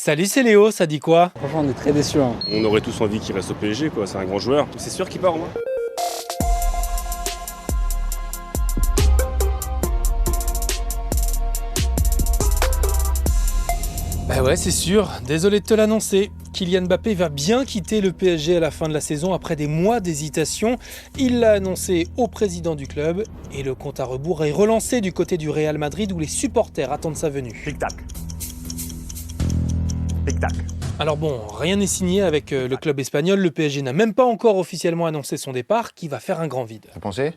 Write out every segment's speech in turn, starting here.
Salut, c'est Léo, ça dit quoi? Franchement, on est très déçus. On aurait tous envie qu'il reste au PSG, quoi. C'est un grand joueur. C'est sûr qu'il part, moi. Bah ouais, c'est sûr, désolé de te l'annoncer. Kylian Mbappé va bien quitter le PSG à la fin de la saison après des mois d'hésitation. Il l'a annoncé au président du club et le compte à rebours est relancé du côté du Real Madrid où les supporters attendent sa venue. Tic-tac. Tic-tac. Alors bon, rien n'est signé avec le club espagnol. Le PSG n'a même pas encore officiellement annoncé son départ, qui va faire un grand vide. Vous pensez?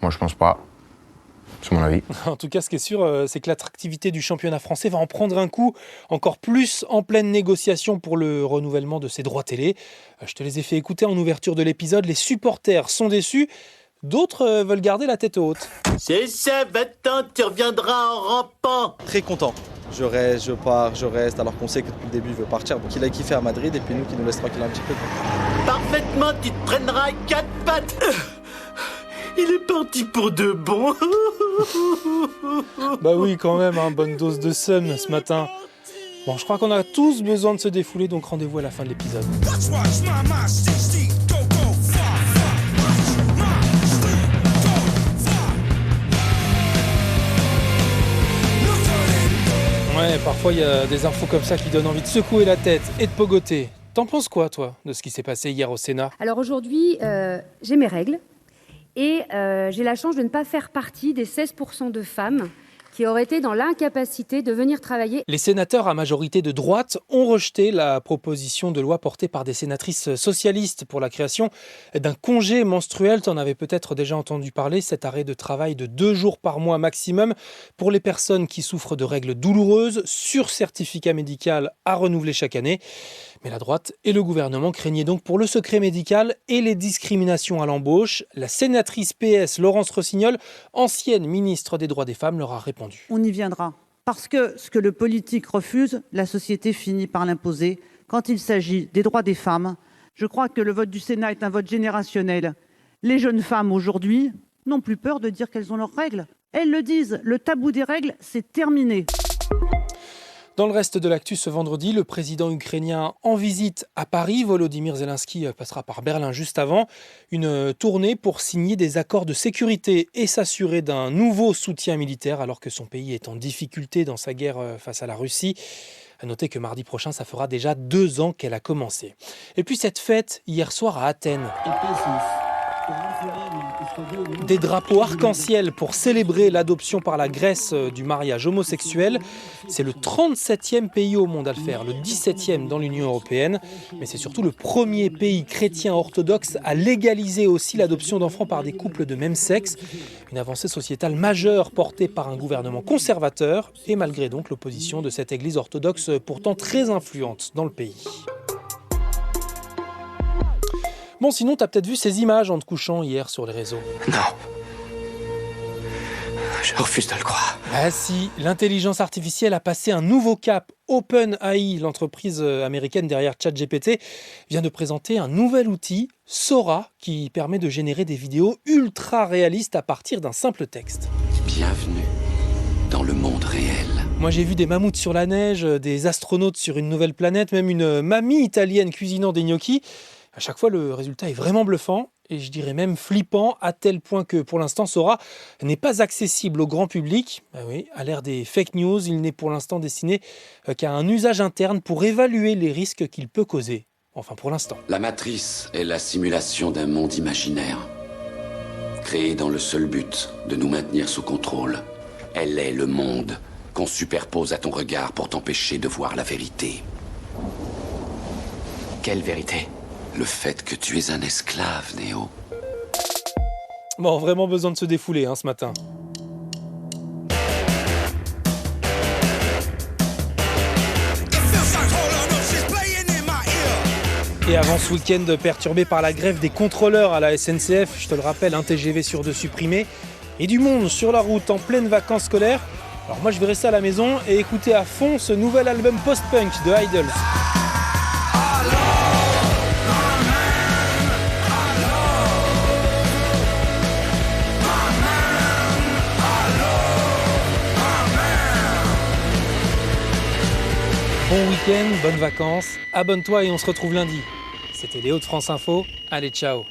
Moi, je pense pas. C'est mon avis. En tout cas, ce qui est sûr, c'est que l'attractivité du championnat français va en prendre un coup, encore plus en pleine négociation pour le renouvellement de ses droits télé. Je te les ai fait écouter en ouverture de l'épisode. Les supporters sont déçus, d'autres veulent garder la tête haute. C'est ça, va-t'en, tu reviendras en rampant. Très content. Je reste, je pars, je reste, alors qu'on sait que depuis le début il veut partir. Donc il a kiffé à Madrid et puis nous qui nous laisse tranquille un petit peu. Parfaitement, tu te traîneras à quatre pattes. Il est parti pour de bon. Bah oui, quand même, bonne dose de seum ce matin. Bon, je crois qu'on a tous besoin de se défouler, donc rendez-vous à la fin de l'épisode. Ouais, parfois il y a des infos comme ça qui donnent envie de secouer la tête et de pogoter. T'en penses quoi, toi, de ce qui s'est passé hier au Sénat? Alors aujourd'hui, j'ai mes règles et j'ai la chance de ne pas faire partie des 16% de femmes qui auraient été dans l'incapacité de venir travailler. Les sénateurs à majorité de droite ont rejeté la proposition de loi portée par des sénatrices socialistes pour la création d'un congé menstruel. Tu en avais peut-être déjà entendu parler, cet arrêt de travail de 2 jours par mois maximum pour les personnes qui souffrent de règles douloureuses sur certificat médical à renouveler chaque année. Mais la droite et le gouvernement craignaient donc pour le secret médical et les discriminations à l'embauche. La sénatrice PS Laurence Rossignol, ancienne ministre des droits des femmes, leur a répondu. On y viendra. Parce que ce que le politique refuse, la société finit par l'imposer. Quand il s'agit des droits des femmes, je crois que le vote du Sénat est un vote générationnel. Les jeunes femmes aujourd'hui n'ont plus peur de dire qu'elles ont leurs règles. Elles le disent, le tabou des règles, c'est terminé. Dans le reste de l'actu ce vendredi, le président ukrainien en visite à Paris, Volodymyr Zelensky passera par Berlin juste avant, une tournée pour signer des accords de sécurité et s'assurer d'un nouveau soutien militaire alors que son pays est en difficulté dans sa guerre face à la Russie. À noter que mardi prochain, ça fera déjà 2 ans qu'elle a commencé. Et puis cette fête hier soir à Athènes. Des drapeaux arc-en-ciel pour célébrer l'adoption par la Grèce du mariage homosexuel. C'est le 37e pays au monde à le faire, le 17e dans l'Union européenne. Mais c'est surtout le premier pays chrétien orthodoxe à légaliser aussi l'adoption d'enfants par des couples de même sexe. Une avancée sociétale majeure portée par un gouvernement conservateur et malgré donc l'opposition de cette église orthodoxe pourtant très influente dans le pays. Bon, sinon, t'as peut-être vu ces images en te couchant hier sur les réseaux. Non. Je refuse de le croire. Ah si, l'intelligence artificielle a passé un nouveau cap. OpenAI, l'entreprise américaine derrière ChatGPT, vient de présenter un nouvel outil, Sora, qui permet de générer des vidéos ultra réalistes à partir d'un simple texte. Bienvenue dans le monde réel. Moi j'ai vu des mammouths sur la neige, des astronautes sur une nouvelle planète, même une mamie italienne cuisinant des gnocchis. À chaque fois, le résultat est vraiment bluffant et je dirais même flippant à tel point que pour l'instant, Sora n'est pas accessible au grand public. Ah oui, à l'ère des fake news, il n'est pour l'instant destiné qu'à un usage interne pour évaluer les risques qu'il peut causer. Enfin, pour l'instant. La matrice est la simulation d'un monde imaginaire, créé dans le seul but de nous maintenir sous contrôle. Elle est le monde qu'on superpose à ton regard pour t'empêcher de voir la vérité. Quelle vérité? Le fait que tu es un esclave, Néo. Bon, vraiment besoin de se défouler ce matin. Et avant ce week-end perturbé par la grève des contrôleurs à la SNCF, je te le rappelle, un TGV sur 2 supprimé, et du monde sur la route en pleine vacances scolaires. Alors moi je vais rester à la maison et écouter à fond ce nouvel album post-punk de Idols. bon week-end, bonnes vacances, abonne-toi et on se retrouve lundi. C'était Léo de France Info, allez ciao.